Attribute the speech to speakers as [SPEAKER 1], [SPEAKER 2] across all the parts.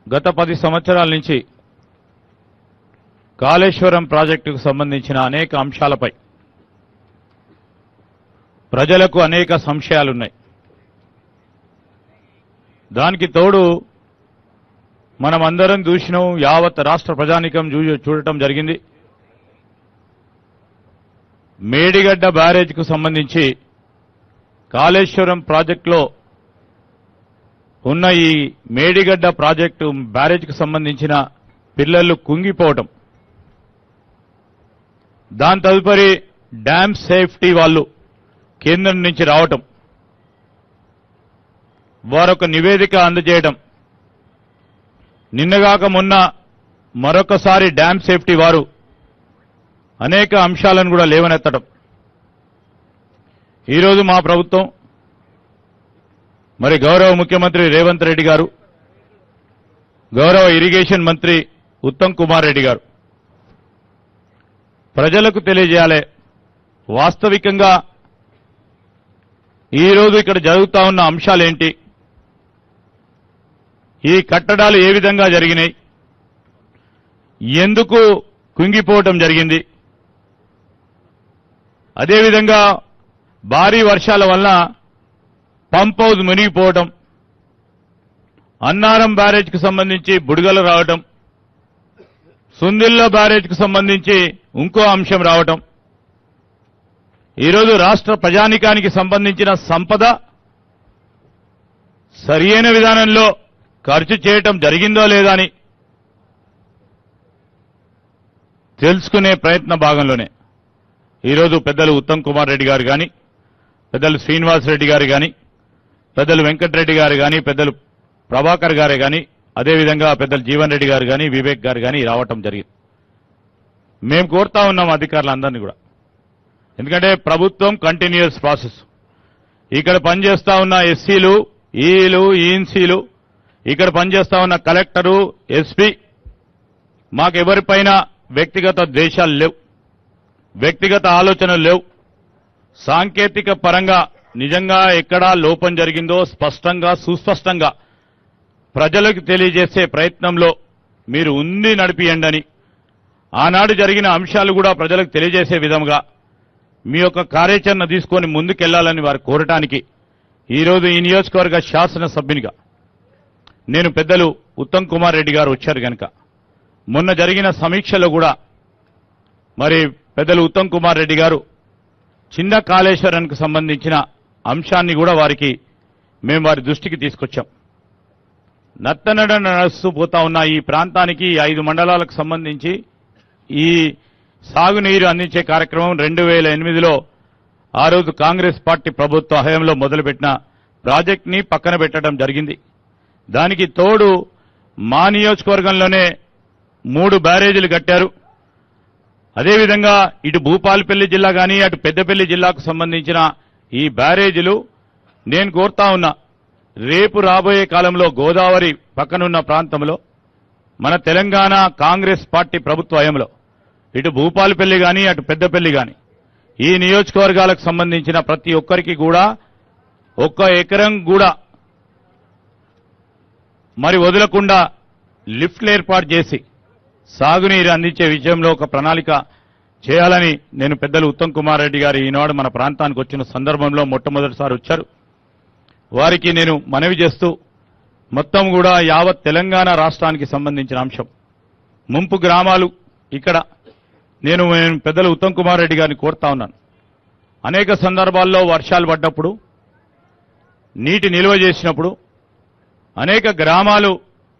[SPEAKER 1] గత 10 సంవత్సరాల నుంచి కాళేశ్వరం ప్రాజెక్టుకు సంబంధించిన అనేక అంశాలపై ప్రజలకు అనేక సంశయాలున్నాయి. దానికి తోడు మనమందరం చూసినాం, యావత్ రాష్ట్ర ప్రజానీకం చూడటం జరిగింది. మేడిగడ్డ బ్యారేజ్కు సంబంధించి కాళేశ్వరం ప్రాజెక్టులో ఉన్న ఈ మేడిగడ్డ ప్రాజెక్టు బ్యారేజ్కు సంబంధించిన పిల్లలు కుంగిపోవటం, దాని తదుపరి డ్యామ్ సేఫ్టీ వాళ్ళు కేంద్రం నుంచి రావటం, వారొక నివేదిక అందజేయడం, నిన్నగాక మొన్న మరొకసారి డ్యామ్ సేఫ్టీ వారు అనేక అంశాలను కూడా లేవనెత్తడం. ఈరోజు మా ప్రభుత్వం మరి గౌరవ ముఖ్యమంత్రి రేవంత్ రెడ్డి గారు, గౌరవ ఇరిగేషన్ మంత్రి ఉత్తమ్ కుమార్ రెడ్డి గారు ప్రజలకు తెలియజేయాలి, వాస్తవికంగా ఈరోజు ఇక్కడ జరుగుతా ఉన్న అంశాలేంటి, ఈ కట్టడాలు ఏ విధంగా జరిగినాయి, ఎందుకు కుంగిపోవటం జరిగింది, అదేవిధంగా భారీ వర్షాల వల్ల పంప్ హౌస్ మునిగిపోవటం, అన్నారం బ్యారేజ్కు సంబంధించి బుడగలు రావటం, సుందిల్ల బ్యారేజ్కు సంబంధించి ఇంకో అంశం రావటం, ఈరోజు రాష్ట్ర ప్రజానీకానికి సంబంధించిన సంపద సరియైన విధానంలో ఖర్చు చేయటం జరిగిందో లేదా అని తెలుసుకునే ప్రయత్న భాగంలోనే ఈరోజు పెద్దలు ఉత్తమ్ కుమార్ రెడ్డి గారు కానీ, పెద్దలు శ్రీనివాస్ రెడ్డి గారు కానీ, పెద్దలు వెంకటరెడ్డి గారు కానీ, పెద్దలు ప్రభాకర్ గారే కానీ, అదేవిధంగా పెద్దలు జీవన్ రెడ్డి గారు కానీ, వివేక్ గారు కానీ రావటం జరిగింది. మేము కోరుతా ఉన్నాం అధికారులందరినీ కూడా, ఎందుకంటే ప్రభుత్వం కంటిన్యూస్ ప్రాసెస్. ఇక్కడ పనిచేస్తా ఉన్న ఎస్సీలు, ఈలు, ఈఎన్సీలు, ఇక్కడ పనిచేస్తా ఉన్న కలెక్టరు, ఎస్పీ, మాకెవరిపైన వ్యక్తిగత ద్వేషాలు లేవు, వ్యక్తిగత ఆలోచనలు లేవు. సాంకేతిక పరంగా నిజంగా ఎక్కడా లోపం జరిగిందో స్పష్టంగా సుస్పష్టంగా ప్రజలకు తెలియజేసే ప్రయత్నంలో మీరు ఉంది నడిపియండని, ఆనాడు జరిగిన అంశాలు కూడా ప్రజలకు తెలియజేసే విధంగా మీ యొక్క కార్యాచరణ తీసుకొని ముందుకెళ్లాలని వారు కోరటానికి ఈరోజు ఈ నియోజకవర్గ శాసనసభ్యునిగా నేను పెద్దలు ఉత్తమ్ కుమార్ రెడ్డి గారు వచ్చారు కనుక మొన్న జరిగిన సమీక్షలో కూడా మరి పెద్దలు ఉత్తమ్ కుమార్ రెడ్డి గారు చిన్న కాళేశ్వరానికి సంబంధించిన అంశాన్ని కూడా మేము వారి దృష్టికి తీసుకొచ్చాం. నత్తనడ నడుస్తూ పోతా ఉన్న ఈ ప్రాంతానికి 5 మండలాలకు సంబంధించి ఈ సాగునీరు అందించే కార్యక్రమం 2008లో ఆ రోజు కాంగ్రెస్ పార్టీ ప్రభుత్వ హయాంలో మొదలుపెట్టిన ప్రాజెక్ట్ని పక్కన పెట్టడం జరిగింది. దానికి తోడు మా నియోజకవర్గంలోనే 3 బ్యారేజీలు కట్టారు. అదేవిధంగా ఇటు భూపాలపల్లి జిల్లా కానీ అటు పెద్దపల్లి జిల్లాకు సంబంధించిన ఈ బ్యారేజీలు నేను కోరుతా ఉన్నా, రేపు రాబోయే కాలంలో గోదావరి పక్కనున్న ప్రాంతంలో మన తెలంగాణ కాంగ్రెస్ పార్టీ ప్రభుత్వ హయాంలో ఇటు భూపాలపల్లి కానీ అటు పెద్దపల్లి కానీ ఈ నియోజకవర్గాలకు సంబంధించిన ప్రతి ఒక్కరికి కూడా 1 ఎకరం కూడా మరి వదలకుండా లిఫ్ట్లు ఏర్పాటు చేసి సాగునీరు అందించే విషయంలో ఒక ప్రణాళిక చేయాలని నేను పెద్దలు ఉత్తమ్ కుమార్ రెడ్డి గారు ఈనాడు మన ప్రాంతానికి వచ్చిన సందర్భంలో మొట్టమొదటిసారి వచ్చారు. వారికి నేను మనవి చేస్తూ మొత్తం కూడా యావత్ తెలంగాణ రాష్ట్రానికి సంబంధించిన అంశం ముంపు గ్రామాలు ఇక్కడ నేను పెద్దలు ఉత్తమ్ కుమార్ రెడ్డి గారిని కోరుతా ఉన్నాను. అనేక సందర్భాల్లో వర్షాలు పడ్డప్పుడు నీటి నిల్వ చేసినప్పుడు అనేక గ్రామాలు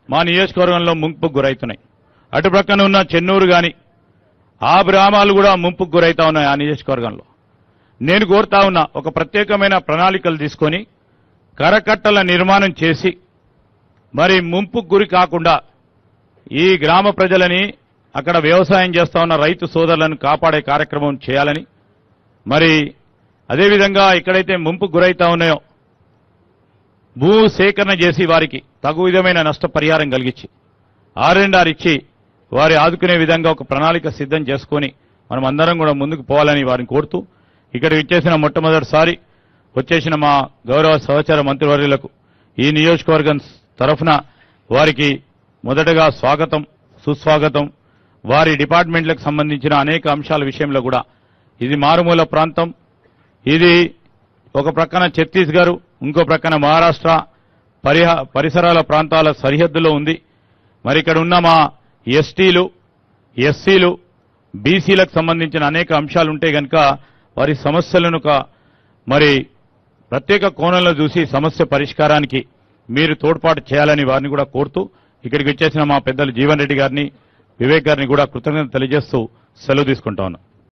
[SPEAKER 1] మా నియోజకవర్గంలో ముంపుకు గురవుతున్నాయి. అటు ప్రక్కన ఉన్న చెన్నూరు కానీ ఆ గ్రామాలు కూడా ముంపుకు గురవుతా ఉన్నాయి. ఆ నియోజకవర్గంలో నేను కోరుతా ఉన్నా, ఒక ప్రత్యేకమైన ప్రణాళికలు తీసుకొని కరకట్టల నిర్మాణం చేసి మరి ముంపుకు గురి కాకుండా ఈ గ్రామ ప్రజలని అక్కడ వ్యవసాయం చేస్తా ఉన్న రైతు సోదరులను కాపాడే కార్యక్రమం చేయాలని, మరి అదేవిధంగా ఎక్కడైతే ముంపుకు గురైతా ఉన్నాయో భూ సేకరణ చేసి వారికి తగు విధమైన నష్టపరిహారం కలిగించి R&R ఇచ్చి వారి ఆదుకునే విధంగా ఒక ప్రణాళిక సిద్ధం చేసుకొని మనం అందరం కూడా ముందుకు పోవాలని వారిని కోరుతూ, ఇక్కడ ఇచ్చేసిన మొట్టమొదటిసారి వచ్చేసిన మా గౌరవ సహచర మంత్రివర్యులకు ఈ నియోజకవర్గం తరఫున వారికి మొదటగా స్వాగతం సుస్వాగతం. వారి డిపార్ట్మెంట్లకు సంబంధించిన అనేక అంశాల విషయంలో కూడా ఇది మారుమూల ప్రాంతం, ఇది ఒక ప్రక్కన ఛత్తీస్గఢ్, ఇంకో ప్రక్కన మహారాష్ట్ర పరిసరాల ప్రాంతాల సరిహద్దులో ఉంది. మరి ఇక్కడ ఉన్న మా ఎస్టీలు, ఎస్సీలు, బీసీలకు సంబంధించిన అనేక అంశాలు ఉంటే గనక వారి సమస్యలను మరి ప్రత్యేక కోణంలో చూసి సమస్య పరిష్కారానికి మీరు తోడ్పాటు చేయాలని వారిని కూడా కోరుతూ ఇక్కడికి వచ్చేసిన మా పెద్దలు జీవన్ రెడ్డి గారిని, వివేక్ గారిని కూడా కృతజ్ఞతలు తెలియజేస్తూ సెలవు తీసుకుంటా ఉన్నాం.